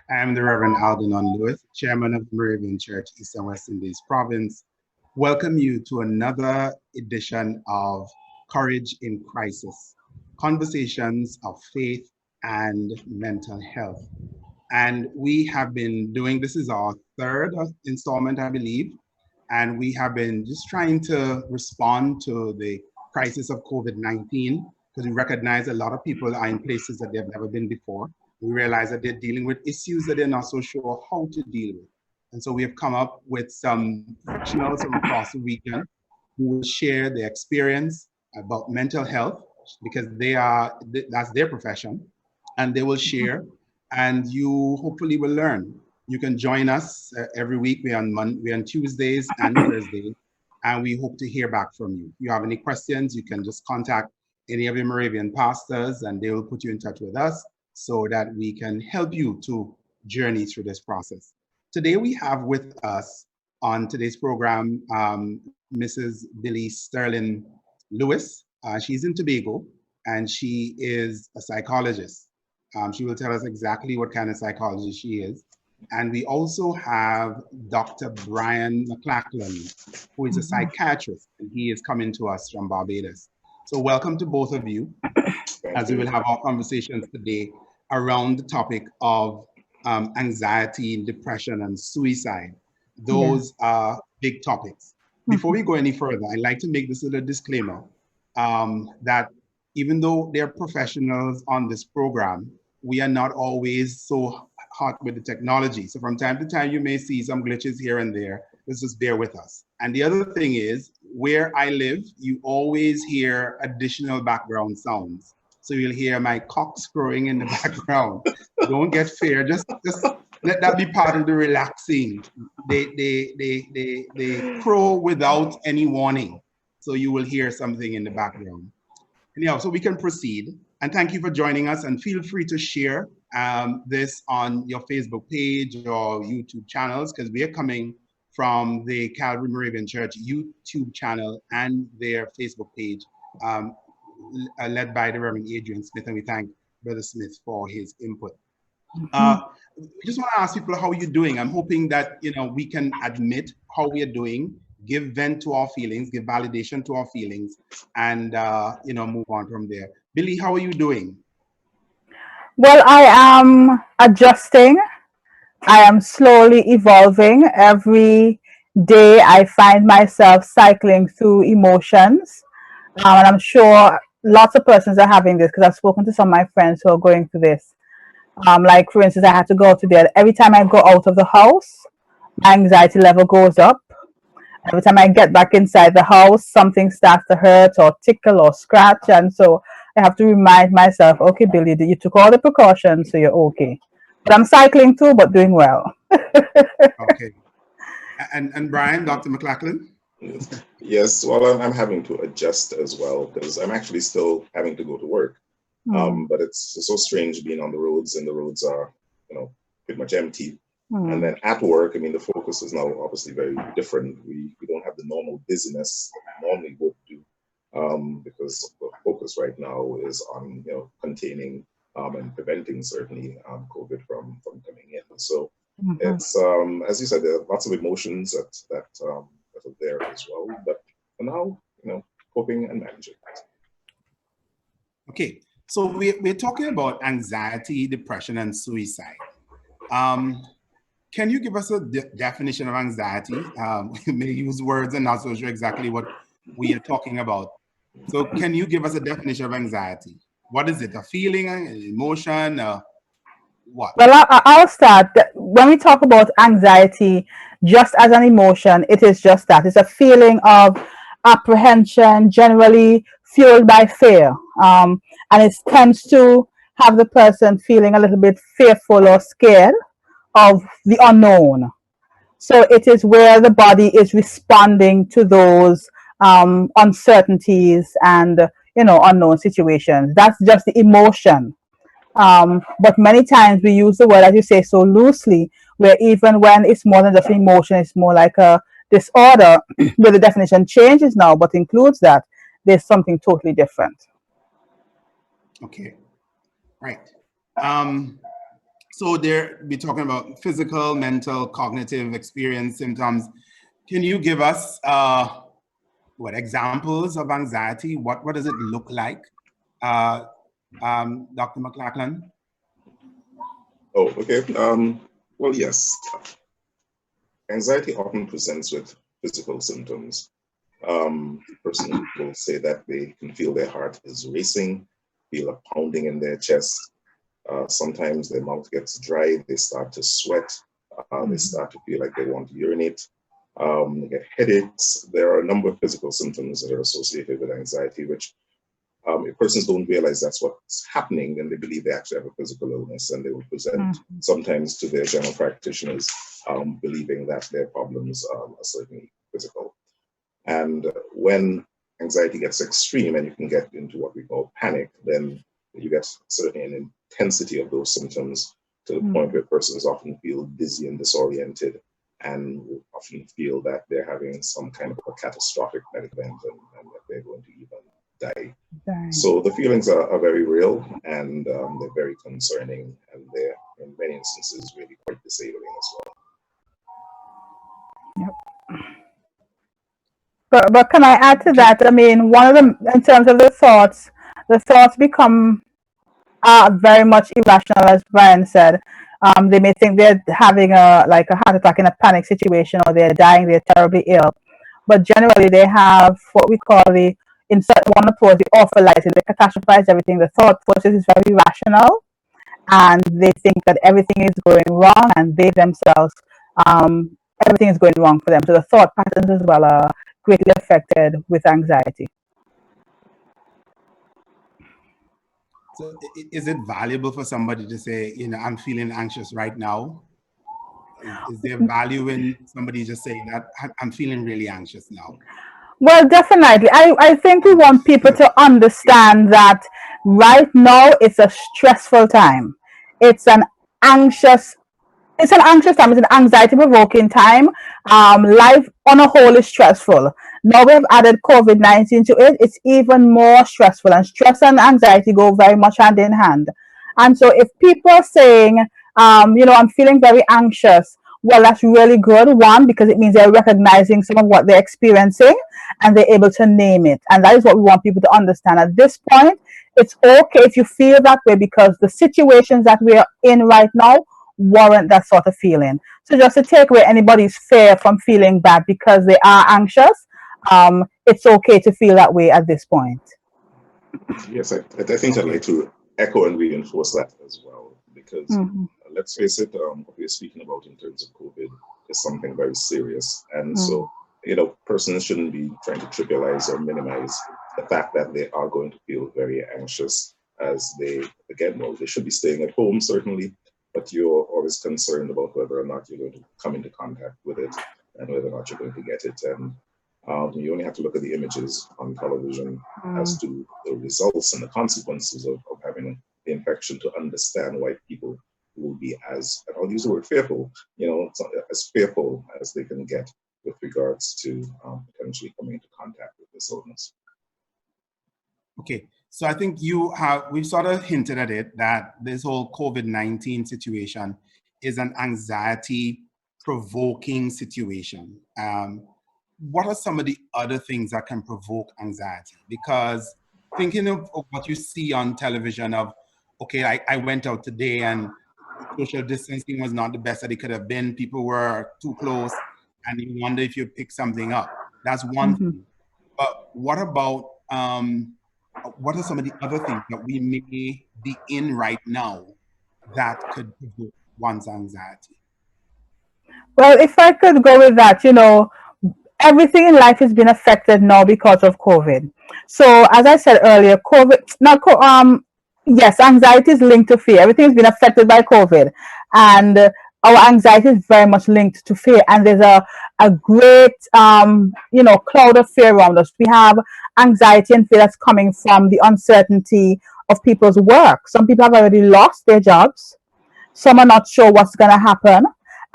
I'm the Reverend Algernon Lewis, Chairman of the Moravian Church, East and West Indies Province. Welcome you to another edition of Courage in Crisis, Conversations of Faith and Mental Health. And we have been doing, this is our third installment, I believe, and we have been just trying to respond to the crisis of COVID-19 because we recognize a lot of people are in places that they've never been before. We realize that they're dealing with issues that they're not so sure how to deal with. And so we have come up with some professionals from across the region who will share their experience about mental health because that's their profession, and they will share, and you hopefully will learn. You can join us every week. We're on Tuesdays and Thursdays, and we hope to hear back from you. If you have any questions, you can just contact any of your Moravian pastors, and they will put you in touch with us so that we can help you to journey through this process. Today we have with us on today's program Mrs. Billy Sterling Lewis. She's in Tobago, and she is a psychologist. She will tell us exactly what kind of psychologist she is. And we also have Dr. Brian McLachlan, who is a psychiatrist, and he is coming to us from Barbados. So welcome to both of you, as we will have our conversations today around the topic of anxiety, depression, and suicide. Those are big topics. Before we go any further, I'd like to make this little disclaimer that even though they're professionals on this program, we are not always so hot with the technology. So from time to time, you may see some glitches here and there. Just bear with us. And the other thing is, where I live, you always hear additional background sounds. So you'll hear my cocks crowing in the background. Don't get fear. Just let that be part of the relaxing. They crow without any warning. So you will hear something in the background. Anyhow, so we can proceed. And thank you for joining us, and feel free to share this on your Facebook page or YouTube channels, because we are coming from the Calvary Moravian Church YouTube channel and their Facebook page, led by the Reverend Adrian Smith, and we thank Brother Smith for his input. I just want to ask people, how are you doing? I'm hoping that we can admit how we are doing, give vent to our feelings, give validation to our feelings, and move on from there. Billy, how are you doing? Well, I am adjusting. I am slowly evolving. Every day I find myself cycling through emotions. And I'm sure lots of persons are having this, because I've spoken to some of my friends who are going through this. Like, for instance, I had to go out today. Every time I go out of the house, my anxiety level goes up. Every time I get back inside the house, something starts to hurt or tickle or scratch. And so I have to remind myself, okay, Billy, you took all the precautions, so you're okay. But I'm cycling through, but doing well. Okay. And Brian, Dr. McLachlan? Yes, well, I'm having to adjust as well, because I'm actually still having to go to work. But it's so strange being on the roads, and the roads are, pretty much empty. And then at work, I mean, the focus is now obviously very different. We don't have the normal busyness that we normally would do, because the focus right now is on containing and preventing certainly COVID from coming in. So it's as you said, there are lots of emotions that are there as well. But for now, coping and managing. Okay, so we're talking about anxiety, depression, and suicide. Can you give us a definition of anxiety? We may use words and not so sure exactly what we are talking about. So can you give us a definition of anxiety? What is it? A feeling, an emotion, what? Well, I'll start. When we talk about anxiety, just as an emotion, it is just that. It's a feeling of apprehension, generally fueled by fear. And it tends to have the person feeling a little bit fearful or scared of the unknown. So it is where the body is responding to those uncertainties and unknown situations. That's just the emotion. But many times we use the word, as you say, so loosely, where even when it's more than just an emotion, it's more like a disorder, where the definition changes now, but includes that there's something totally different. Okay, right. So there, we're talking about physical, mental, cognitive experience symptoms. Can you give us what examples of anxiety? What does it look like, Dr. McLachlan? Oh, okay. Well, yes. Anxiety often presents with physical symptoms. Person will say that they can feel their heart is racing, feel a pounding in their chest. Sometimes their mouth gets dry, they start to sweat, they start to feel like they want to urinate, they get headaches. There are a number of physical symptoms that are associated with anxiety, which if persons don't realize that's what's happening, then they believe they actually have a physical illness, and they will present sometimes to their general practitioners believing that their problems are certainly physical. And when anxiety gets extreme and you can get into what we call panic, then you get certainly an intensity of those symptoms to the point where persons often feel dizzy and disoriented and often feel that they're having some kind of a catastrophic medical event and that they're going to even die. So the feelings are very real, and they're very concerning, and they're in many instances really quite disabling as well. But can I add to that? I mean, one of them, in terms of the thoughts become very much irrational, as Brian said. They may think they're having a heart attack in a panic situation, or they're dying, they're terribly ill. But generally, they have what we call one approach, the awfulitis. They catastrophize everything. The thought process is very rational, and they think that everything is going wrong, and they themselves, everything is going wrong for them. So the thought patterns as well are greatly affected with anxiety. So is it valuable for somebody to say, I'm feeling anxious right now? Is there value in somebody just saying that I'm feeling really anxious now? Well, definitely. I think we want people to understand that right now it's a stressful time. It's an anxious time. It's an anxiety-provoking time. Life on a whole is stressful. Now we have added COVID-19 to it. It's even more stressful, and stress and anxiety go very much hand in hand. And so, if people are saying, I'm feeling very anxious, well, that's really good. One, because it means they're recognizing some of what they're experiencing, and they're able to name it. And that is what we want people to understand. At this point, it's okay if you feel that way, because the situations that we are in right now warrant that sort of feeling. So just to take away anybody's fear from feeling bad because they are anxious, it's okay to feel that way at this point. Yes, I think I'd like to echo and reinforce that as well, because let's face it, what we're speaking about in terms of COVID is something very serious. And so, persons shouldn't be trying to trivialize or minimize the fact that they are going to feel very anxious, as they should be staying at home, certainly, but you're always concerned about whether or not you're going to come into contact with it and whether or not you're going to get it. And you only have to look at the images on television as to the results and the consequences of having the infection to understand why people will be as, and I'll use the word fearful, as fearful as they can get with regards to potentially coming into contact with this illness. Okay, so I think we've sort of hinted at it, that this whole COVID-19 situation is an anxiety-provoking situation. What are some of the other things that can provoke anxiety? Because thinking of what you see on television of, okay, I went out today and social distancing was not the best that it could have been. People were too close, and you wonder if you pick something up. That's one thing. But what about, what are some of the other things that we may be in right now that could provoke one's anxiety? Well, if I could go with that, everything in life has been affected now because of COVID. So, as I said earlier, yes, anxiety is linked to fear. Everything has been affected by COVID, and our anxiety is very much linked to fear. And there's a great, cloud of fear around us. We have anxiety and fear that's coming from the uncertainty of people's work. Some people have already lost their jobs. Some are not sure what's going to happen.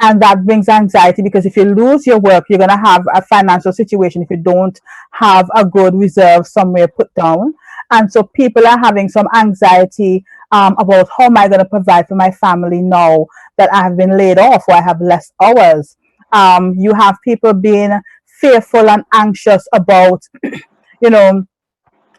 And that brings anxiety, because if you lose your work, you're going to have a financial situation if you don't have a good reserve somewhere put down. And so people are having some anxiety about how am I going to provide for my family now that I have been laid off or I have less hours. You have people being fearful and anxious about, you know,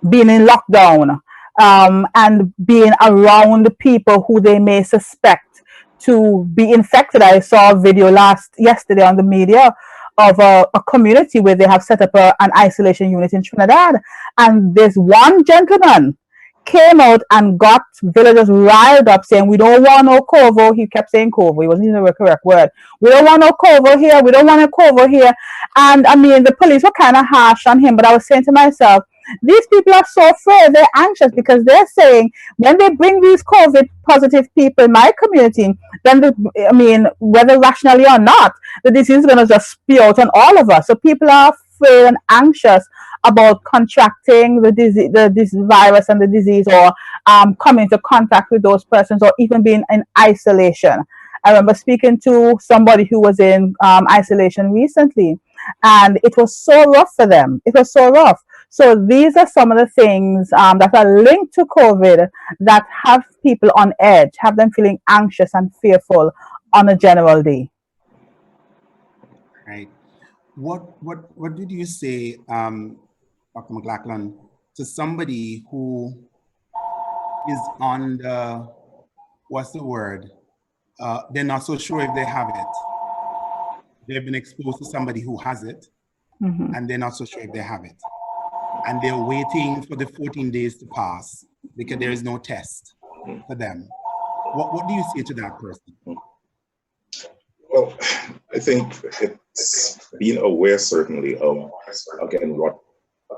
being in lockdown, and being around people who they may suspect to be infected. I saw a video yesterday on the media of a community where they have set up an isolation unit in Trinidad, and this one gentleman came out and got villagers riled up saying, we don't want no cover. He kept saying cover. He wasn't using the correct word. We don't want no cover here. We don't want a cover here. And I mean, the police were kind of harsh on him, but I was saying to myself, these people are so afraid, they're anxious because they're saying when they bring these COVID positive people in my community, then I mean, whether rationally or not, the disease is going to just spew out on all of us. So people are afraid and anxious about contracting the disease, this virus and the disease, or coming into contact with those persons, or even being in isolation. I remember speaking to somebody who was in isolation recently, and it was so rough for them. It was so rough. So these are some of the things that are linked to COVID that have people on edge, have them feeling anxious and fearful on a general day. Right. What did you say, Dr. McLachlan, to somebody who is on the, what's the word? They're not so sure if they have it. They've been exposed to somebody who has it, and they're not so sure if they have it. And they're waiting for the 14 days to pass because there is no test for them. What do you say to that person? Well, I think it's being aware certainly of, again, what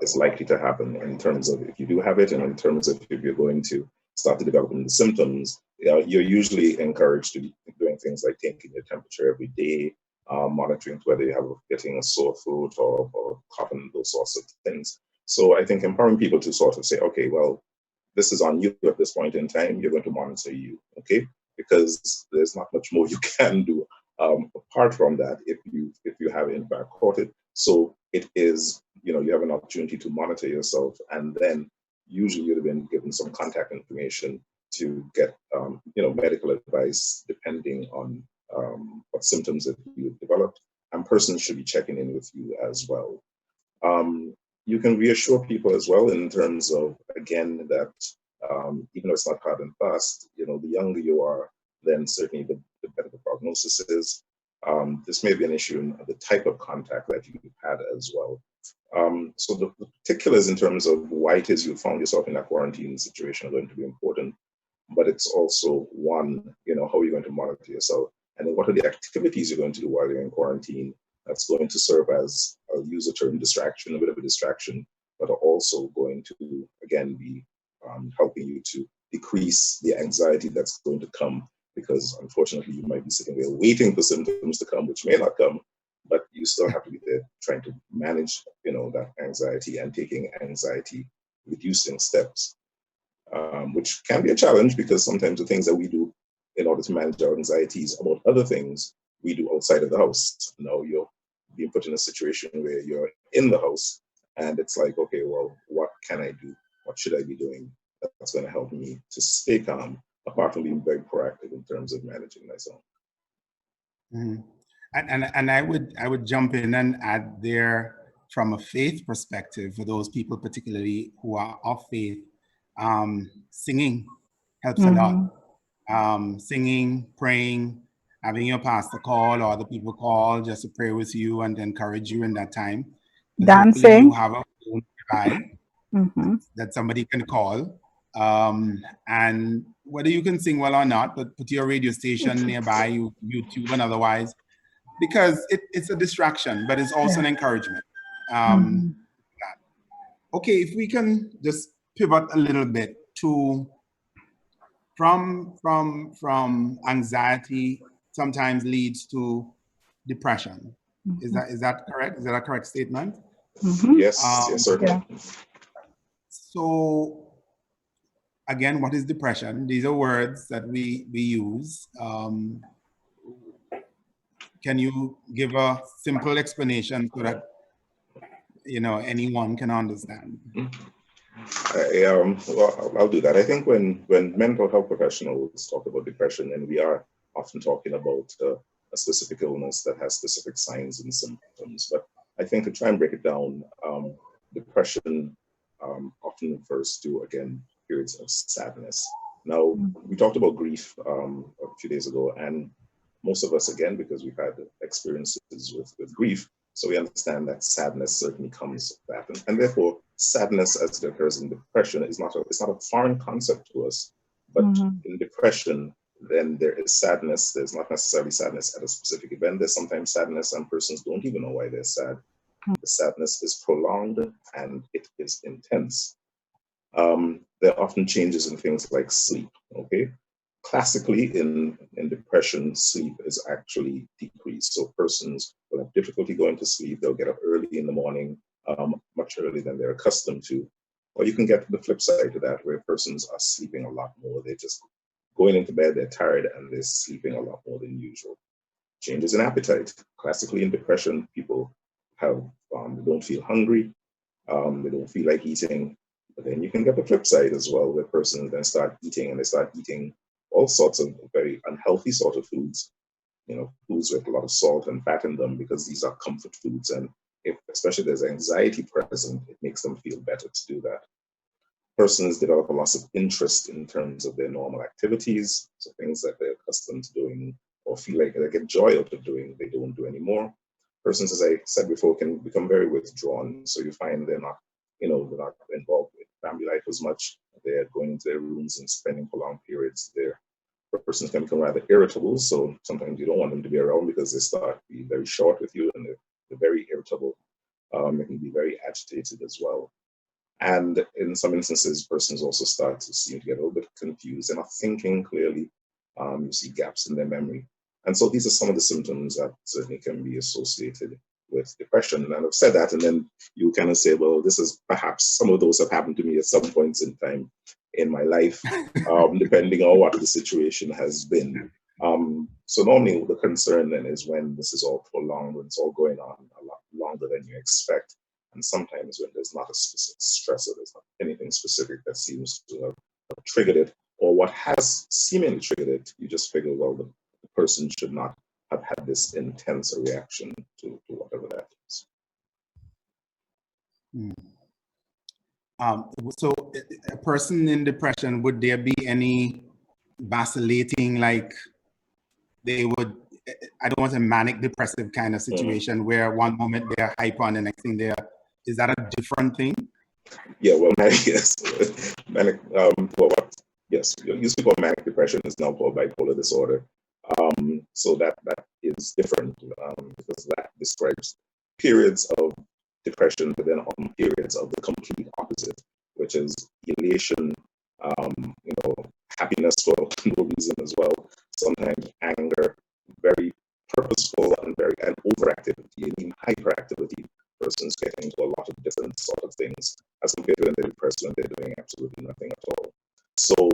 is likely to happen in terms of if you do have it, and in terms of if you're going to start to develop the symptoms. You're usually encouraged to be doing things like taking your temperature every day, monitoring whether you have getting a sore throat or coughing, those sorts of things. So I think empowering people to sort of say, okay, well, this is on you at this point in time. You're going to monitor you, okay? Because there's not much more you can do apart from that if you have in fact caught it. So it is, you have an opportunity to monitor yourself, and then usually you'd have been given some contact information to get medical advice depending on what symptoms that you've developed, and persons should be checking in with you as well. You can reassure people as well in terms of, again, that even though it's not hard and fast, the younger you are, then certainly the better the prognosis is. This may be an issue in the type of contact that you've had as well. So the particulars in terms of why it is you found yourself in a quarantine situation are going to be important, but it's also one, how are you going to monitor yourself? And then what are the activities you're going to do while you're in quarantine that's going to serve as, I'll use the term distraction, a bit of a distraction, but are also going to, again, be helping you to decrease the anxiety that's going to come, because unfortunately you might be sitting there waiting for symptoms to come, which may not come, but you still have to be there trying to manage, that anxiety and taking anxiety reducing steps, which can be a challenge because sometimes the things that we do in order to manage our anxieties about other things we do outside of the house. Now you're being put in a situation where you're in the house and it's like, okay, well, what can I do? What should I be doing that's going to help me to stay calm, apart from being very proactive in terms of managing myself? Mm-hmm. And I would jump in and add there, from a faith perspective, for those people particularly who are of faith, singing helps a lot. Singing, praying, having your pastor call or other people call just to pray with you and encourage you in that time. Dancing. You have a phone nearby that somebody can call. And whether you can sing well or not, but put your radio station nearby, YouTube and otherwise, because it's a distraction, but it's also an encouragement. Okay, if we can just pivot a little bit to from anxiety sometimes leads to depression. Is that correct? Is that a correct statement? Yes, yes, certainly. Yeah. So again, what is depression? These are words that we use. Can you give a simple explanation so that anyone can understand? Well, I'll do that. I think when mental health professionals talk about depression, and we are often talking about a specific illness that has specific signs and symptoms. But I think to try and break it down, depression often refers to, again, periods of sadness. Now, we talked about grief a few days ago, and most of us, again, because we've had experiences with grief, so we understand that sadness certainly comes with that. And therefore, sadness as it occurs in depression is it's not a foreign concept to us. But in depression, then there is sadness. There's not necessarily sadness at a specific event. There's sometimes sadness and persons don't even know why they're sad. The sadness is prolonged and it is intense. There are often changes in things like sleep, okay? Classically, in depression, sleep is actually decreased. So persons will have difficulty going to sleep. They'll get up early in the morning, much earlier than they're accustomed to. Or you can get the flip side to that, where persons are sleeping a lot more. They're just going into bed, they're tired, and they're sleeping a lot more than usual. Changes in appetite. Classically, in depression, people they don't feel hungry, they don't feel like eating. But then you can get the flip side as well, where persons then start eating, and they start eating all sorts of very unhealthy sort of foods, foods with a lot of salt and fat in them, because these are comfort foods. And if especially there's anxiety present, it makes them feel better to do that. Persons develop a loss of interest in terms of their normal activities. So things that they're accustomed to doing or feel like they get joy out of doing, they don't do anymore. Persons, as I said before, can become very withdrawn. So you find they're not involved with family life as much. They're going into their rooms and spending prolonged periods there. Persons can become rather irritable. So sometimes you don't want them to be around because they start to be very short with you, and they're very irritable. They can be very agitated as well. And in some instances, persons also start to seem to get a little bit confused. They're not thinking clearly. You see gaps in their memory. And so these are some of the symptoms that certainly can be associated with depression. And I've said that, and then you kind of say, well, this is perhaps some of those have happened to me at some points in time in my life, depending on what the situation has been. So normally the concern then is when this is all prolonged, when it's all going on a lot longer than you expect. And sometimes when there's not a specific stressor, there's not anything specific that seems to have triggered it, or what has seemingly triggered it, you just figure, well, the person should not have had this intense reaction to whatever that is. So a person in depression, would there be any vacillating, like they would, I don't want a manic depressive kind of situation where one moment they're hyper and the next thing is that a different thing? Yeah, well, yes. Manic, yes, used to call manic depression, is now called bipolar disorder. So that is different because that describes periods of depression, but then on periods of the complete opposite, which is elation, happiness for no reason as well. Sometimes anger, very purposeful and overactivity, and even hyperactivity. Persons get into a lot of different sort of things as compared to when they're depressed, when they're doing absolutely nothing at all. So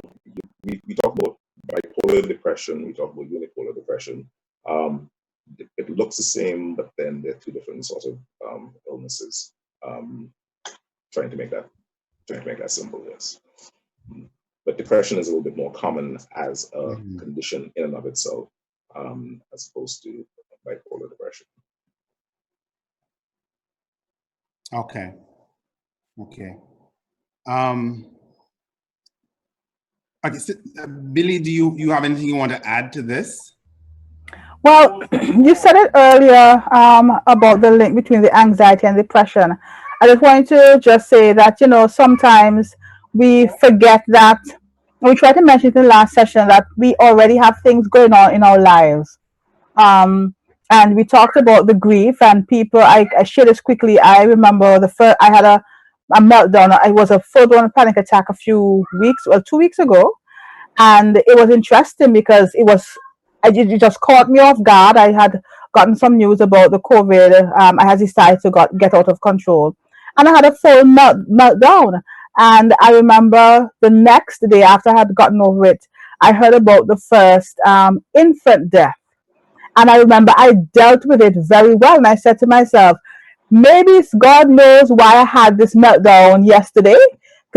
we talk about bipolar depression, we talk about unipolar depression. It looks the same, but then they're two different sort of illnesses. Trying to make that simple, yes. But depression is a little bit more common as a condition in and of itself, as opposed to bipolar depression. Okay. Okay, so, Billy, do you have anything you want to add to this? Well, you said it earlier about the link between the anxiety and depression. I just wanted to just say that, sometimes we forget that, we tried to mention in the last session that we already have things going on in our lives. And we talked about the grief and people, I share this quickly. I remember I had a meltdown. It was a full-blown panic attack a few weeks, 2 weeks ago. And it was interesting because it just caught me off guard. I had gotten some news about the COVID. I had decided to get out of control, and I had a full meltdown. And I remember the next day after I had gotten over it, I heard about the first infant death. And I remember I dealt with it very well. And I said to myself, maybe God knows why I had this meltdown yesterday,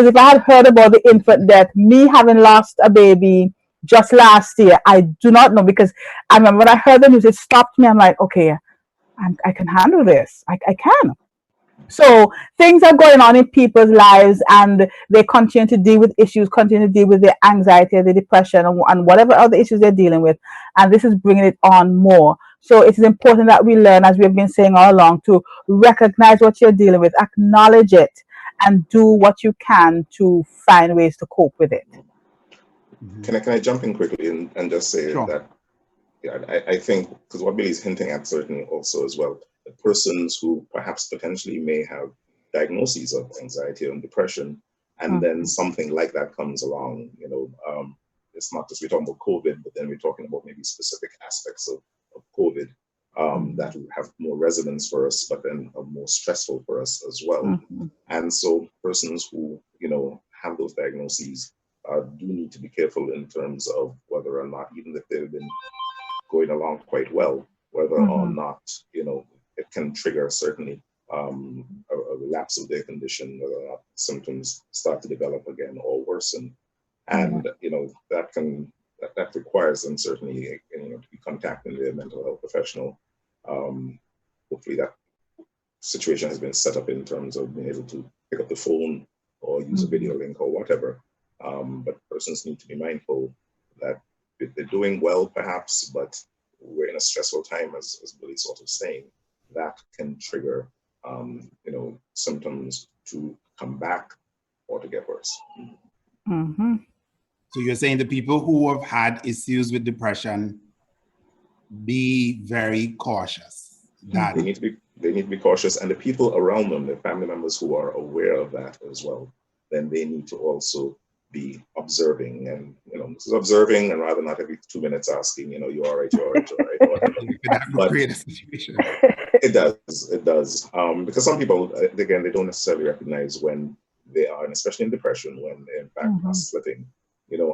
Because if I had heard about the infant death, me having lost a baby just last year, I do not know, because I remember when I heard the news, it stopped me. I'm like, okay, I can handle this. I can. So things are going on in people's lives, and they continue to deal with issues, continue to deal with their anxiety, their depression, and whatever other issues they're dealing with. And this is bringing it on more. So it is important that we learn, as we've been saying all along, to recognize what you're dealing with, acknowledge it, and do what you can to find ways to cope with it. Can I jump in quickly and just say Sure. that, yeah, I think, because what Billy's hinting at certainly also as well, the persons who perhaps potentially may have diagnoses of anxiety and depression, and then something like that comes along, it's not just we're talking about COVID, but then we're talking about maybe specific aspects of COVID that would have more resonance for us, but then are more stressful for us as well. And so persons who, have those diagnoses do need to be careful in terms of whether or not, even if they've been going along quite well, whether or not, it can trigger certainly a relapse of their condition, whether or not symptoms start to develop again or worsen. And, that requires them certainly, to be contacting their mental health professional. Hopefully that situation has been set up in terms of being able to pick up the phone or use a video link or whatever. But persons need to be mindful that if they're doing well, perhaps, but we're in a stressful time, as Billy's sort of saying, that can trigger, symptoms to come back or to get worse. So you're saying the people who have had issues with depression, be very cautious. That they need to be cautious, and the people around them, their family members who are aware of that as well, then they need to also be observing, and this is observing, and rather not every 2 minutes asking, you all right, you're all right, you're all right. that would create a situation. It does. Because some people, again, they don't necessarily recognize when they are, and especially in depression, when they in fact are slipping.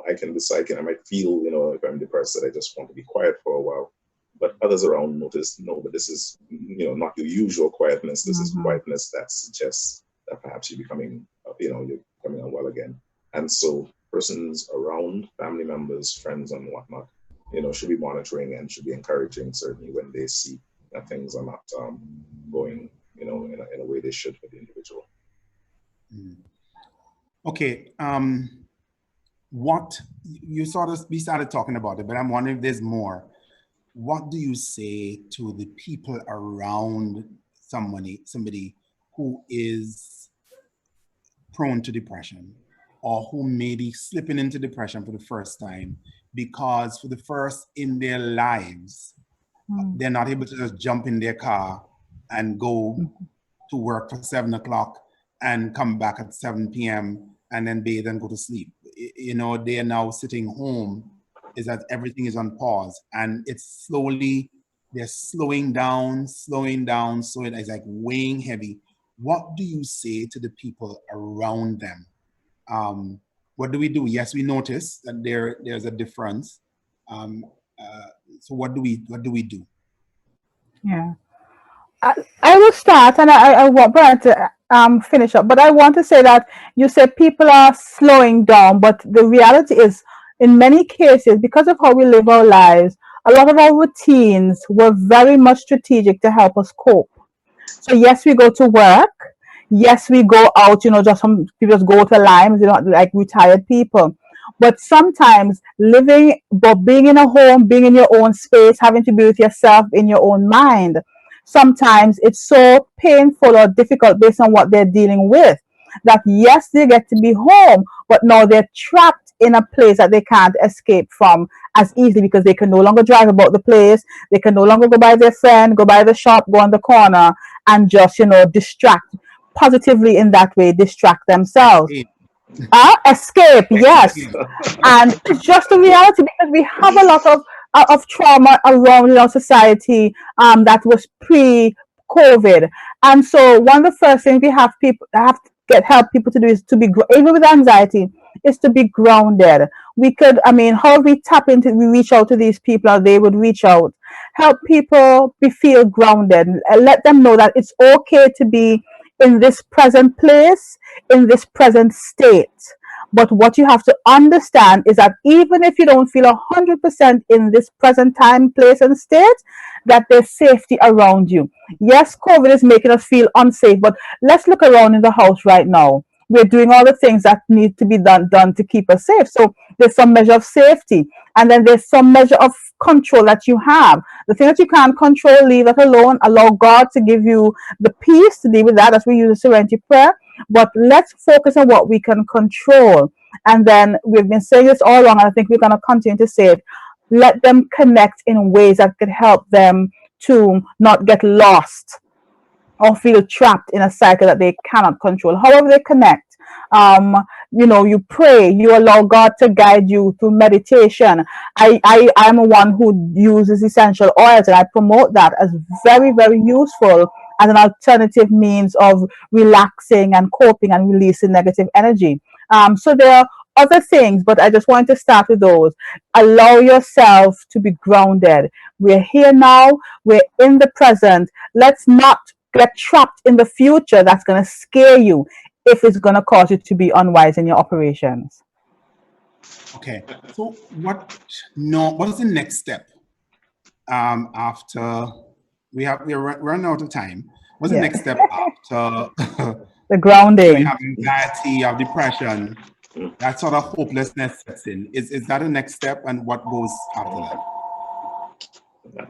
I can decide, I might feel, if I'm depressed, that I just want to be quiet for a while. But others around notice, no, but this is, not your usual quietness. This is quietness that suggests that perhaps you're becoming, you're becoming unwell again. And so persons around, family members, friends, and whatnot, should be monitoring and should be encouraging, certainly when they see that things are not going, in a way they should for the individual. Okay. What we started talking about it, but I'm wondering if there's more. What do you say to the people around somebody who is prone to depression, or who may be slipping into depression for the first time, because for the first in their lives, they're not able to just jump in their car and go to work for 7 o'clock and come back at 7 p.m. and then bathe and go to sleep. They are now sitting home, is that everything is on pause, and it's they're slowing down, so it's like weighing heavy. What do you say to the people around them? What do we do? Yes, we notice that there's a difference. So what do we do? Yeah. I will start, and I want Brian to finish up, but I want to say that you said people are slowing down, but the reality is, in many cases, because of how we live our lives, a lot of our routines were very much strategic to help us cope. So yes, we go to work. Yes, we go out, just some people just go to limes, like retired people. But sometimes being in a home, being in your own space, having to be with yourself in your own mind, sometimes it's so painful or difficult based on what they're dealing with, that yes, they get to be home, but now they're trapped in a place that they can't escape from as easily, because they can no longer drive about the place. They can no longer go by their friend, go by the shop, go on the corner, and just, distract positively in that way, distract themselves. Escape, yes. And it's just a reality, because we have a lot of trauma around in our society that was pre-COVID. And so one of the first things we have to help people to do is to be, even with anxiety, is to be grounded. We could, how we we reach out to these people, or they would reach out. Help people feel grounded. Let them know that it's okay to be in this present place, in this present state. But what you have to understand is that even if you don't feel 100% in this present time, place, and state, that there's safety around you. Yes, COVID is making us feel unsafe, but let's look around in the house right now. We're doing all the things that need to be done to keep us safe. So there's some measure of safety, and then there's some measure of control that you have. The thing that you can't control, leave it alone. Allow God to give you the peace to deal with that, as we use the serenity prayer. But let's focus on what we can control. And then we've been saying this all along, and I think we're going to continue to say it. Let them connect in ways that could help them to not get lost or feel trapped in a cycle that they cannot control. However they connect, you pray, you allow God to guide you through meditation. I'm one who uses essential oils, and I promote that as very, very useful as an alternative means of relaxing and coping and releasing negative energy. So there are other things, but I just want to start with those. Allow yourself to be grounded. We're here now, we're in the present. Let's not get trapped in the future that's going to scare you if it's going to cause you to be unwise in your operations. Okay, so what is the next step after we're running out of time? What's the next step after the grounding? You have anxiety, you have depression, that sort of hopelessness sets in. Is that the next step, and what goes after that?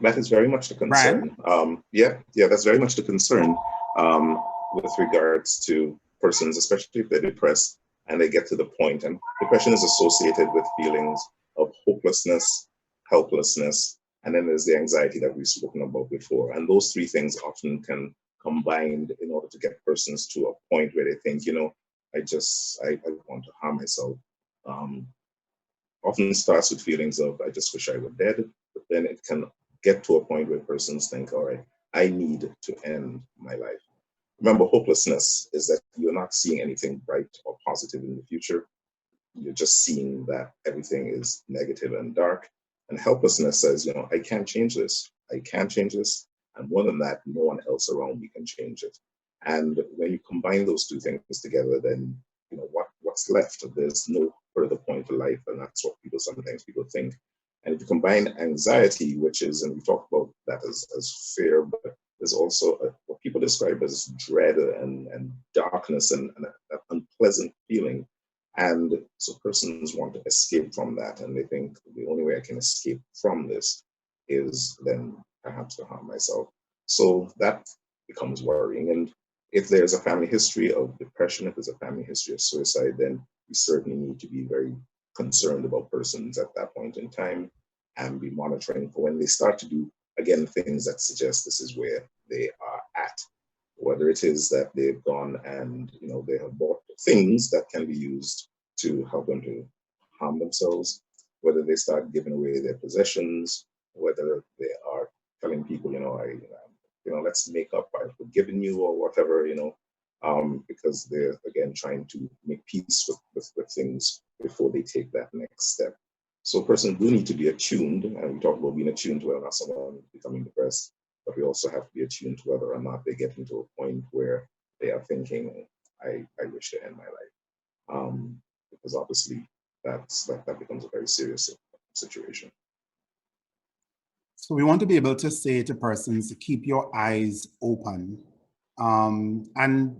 That is very much the concern. That's very much the concern with regards to persons, especially if they're depressed and they get to the point. And depression is associated with feelings of hopelessness, helplessness, and then there's the anxiety that we've spoken about before. And those three things often can combine in order to get persons to a point where they think, I want to harm myself. Often starts with feelings of, I just wish I were dead, but then it can get to a point where persons think, all right, I need to end my life. Remember, hopelessness is that you're not seeing anything bright or positive in the future. You're just seeing that everything is negative and dark. And helplessness says, I can't change this. I can't change this. And more than that, no one else around me can change it. And when you combine those two things together, then what's left? There's no further point to life, and that's what sometimes people think. And if you combine anxiety, which is, and we talk about that as fear, but there's also what people describe as dread and darkness and that unpleasant feeling. And so persons want to escape from that, and they think the only way I can escape from this is then perhaps to harm myself. So that becomes worrying. And if there's a family history of depression, if there's a family history of suicide, then we certainly need to be very concerned about persons at that point in time and be monitoring for when they start to do, again, things that suggest this is where they are at. Whether it is that they've gone and, they have bought things that can be used to help them to harm themselves, whether they start giving away their possessions, whether they are telling people, let's make up, I've forgiven you or whatever, because they're, again, trying to make peace with things before they take that next step. So persons do need to be attuned, and we talk about being attuned to whether or not someone is becoming depressed, but we also have to be attuned to whether or not they're getting to a point where they are thinking, I wish to end my life. Because obviously that becomes a very serious situation. So we want to be able to say to persons to keep your eyes open. And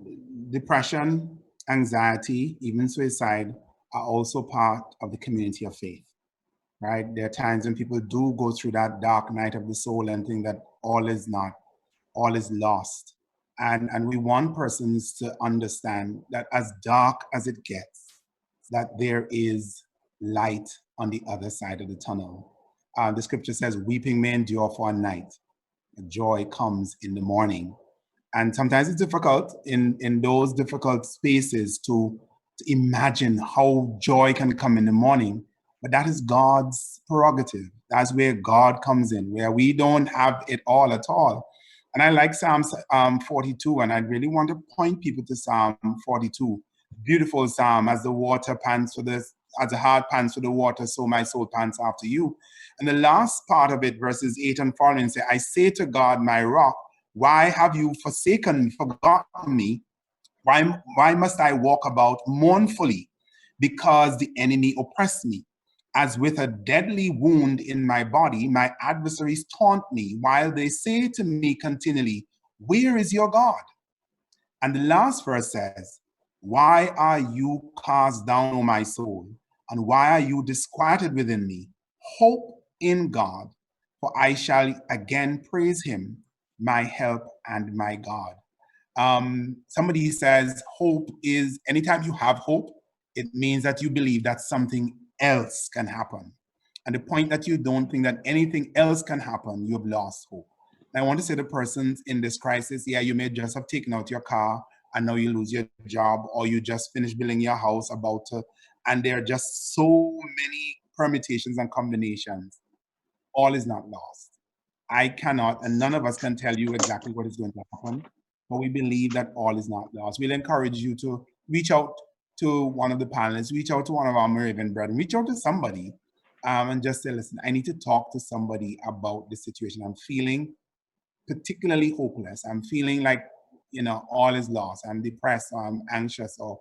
depression, anxiety, even suicide are also part of the community of faith, right? There are times when people do go through that dark night of the soul and think that all is lost. And we want persons to understand that as dark as it gets, that there is light on the other side of the tunnel. The scripture says, weeping may endure for a night, joy comes in the morning. And sometimes it's difficult in those difficult spaces to imagine how joy can come in the morning, but that is God's prerogative. That's where God comes in, where we don't have it all at all. And I like Psalm 42, and I really want to point people to Psalm 42. Beautiful psalm, as the water pants for this, as the heart pants for the water, so my soul pants after you. And the last part of it, verses 8 and following, say, I say to God, my rock, why have you forgotten me? Why must I walk about mournfully because the enemy oppressed me? As with a deadly wound in my body, my adversaries taunt me, while they say to me continually, where is your God? And the last verse says, why are you cast down, O my soul? And why are you disquieted within me? Hope in God, for I shall again praise him, my help and my God. Somebody says hope is, anytime you have hope, it means that you believe that something else can happen. And the point that you don't think that anything else can happen, you've lost hope. And I want to say to persons in this crisis, yeah, you may just have taken out your car and now you lose your job, or you just finished building your house about to, and there are just so many permutations and combinations. All is not lost. I cannot, and none of us can tell you exactly what is going to happen, but we believe that all is not lost. We'll encourage you to reach out to one of the panelists, reach out to one of our Moravian brethren, reach out to somebody, and just say, listen, I need to talk to somebody about the situation. I'm feeling particularly hopeless. I'm feeling like, all is lost. I'm depressed, or I'm anxious, or,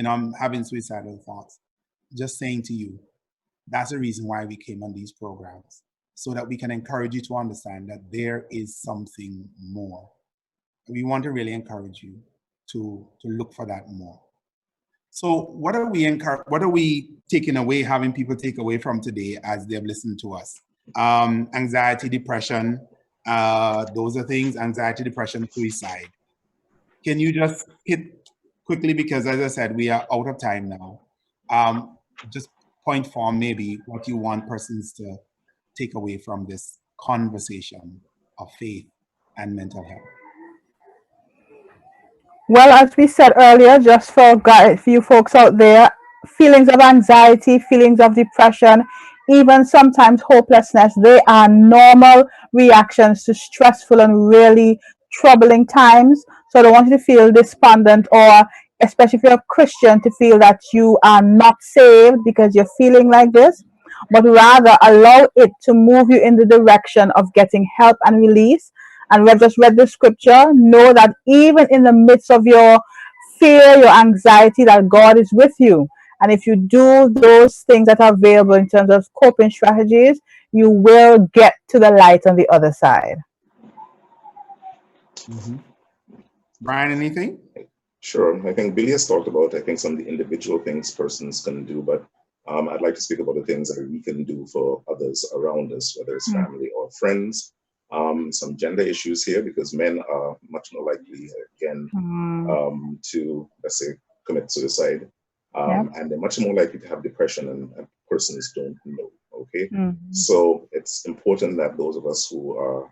I'm having suicidal thoughts. Just saying to you, that's the reason why we came on these programs, so that we can encourage you to understand that there is something more. We want to really encourage you to look for that more. So what are we taking away, having people take away from today as they've listened to us? Anxiety, depression, those are things, anxiety, depression, suicide. Can you just hit quickly, because as I said, we are out of time now. Just point form maybe what you want persons to take away from this conversation of faith and mental health. Well, as we said earlier, just for you folks out there, feelings of anxiety, feelings of depression, even sometimes hopelessness, they are normal reactions to stressful and really troubling times. So I don't want you to feel despondent, or especially if you're a Christian, to feel that you are not saved because you're feeling like this, but rather allow it to move you in the direction of getting help and release. And we've just read the scripture. Know that even in the midst of your fear, your anxiety, that God is with you. And if you do those things that are available in terms of coping strategies, you will get to the light on the other side. Mm-hmm. Brian, anything? Sure. I think Billy has talked about, some of the individual things persons can do, but I'd like to speak about the things that we can do for others around us, whether it's family or friends. Some gender issues here, because men are much more likely, again, to, let's say, commit suicide. And they're much more likely to have depression, and persons don't know, okay? So it's important that those of us who are,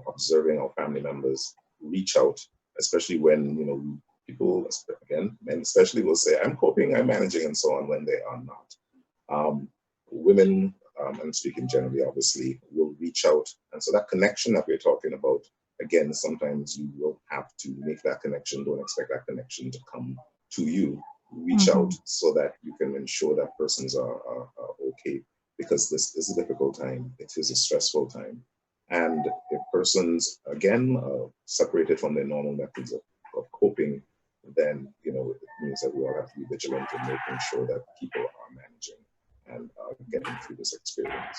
observing our family members reach out, especially when, people, again, men especially, will say, I'm coping, I'm managing, and so on, when they are not. Women, and speaking generally, obviously, will reach out. And so that connection that we're talking about, again, sometimes you will have to make that connection. Don't expect that connection to come to you. Reach out so that you can ensure that persons are okay, because this is a difficult time. It is a stressful time. And if persons, again, separated from their normal methods of coping, then, it means that we all have to be vigilant in making sure that people are managing and getting through this experience.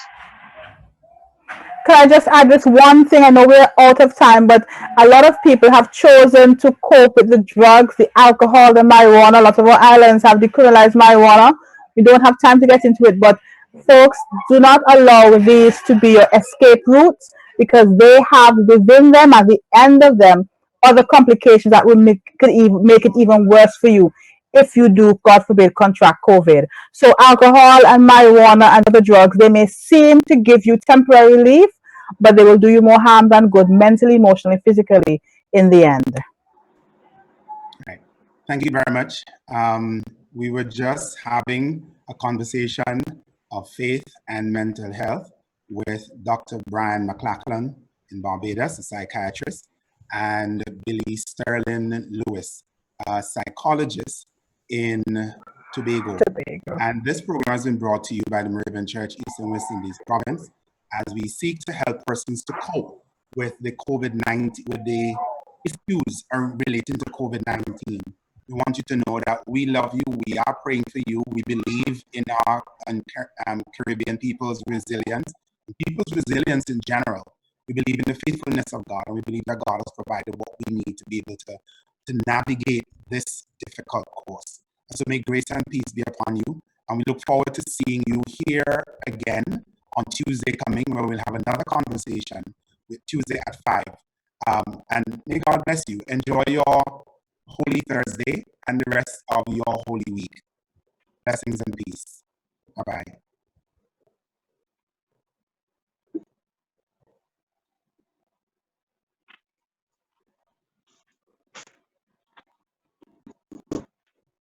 Can I just add this one thing? I know we're out of time, but a lot of people have chosen to cope with the drugs, the alcohol, the marijuana. A lot of our islands have decriminalized marijuana. We don't have time to get into it, but folks, do not allow these to be your escape routes, because they have within them, at the end of them, other complications that will make it even worse for you if you do, God forbid, contract COVID. So alcohol and marijuana and other drugs, they may seem to give you temporary relief, but they will do you more harm than good, mentally, emotionally, physically, in the end. Right. Thank you very much. We were just having a conversation of faith and mental health with Dr. Brian McLachlan in Barbados, a psychiatrist, and Billy Sterling Lewis, a psychologist in Tobago. And this program has been brought to you by the Moravian Church, East and West Indies Province, as we seek to help persons to cope with the COVID-19, with the issues are relating to COVID-19. We want you to know that we love you. We are praying for you. We believe in our Caribbean people's resilience, people's resilience in general. We believe in the faithfulness of God, and we believe that God has provided what we need to be able to navigate this difficult course. And so may grace and peace be upon you. And we look forward to seeing you here again on Tuesday coming, where we'll have another conversation with Tuesday at 5. And may God bless you. Enjoy your Holy Thursday and the rest of your Holy Week. Blessings and peace. Bye-bye.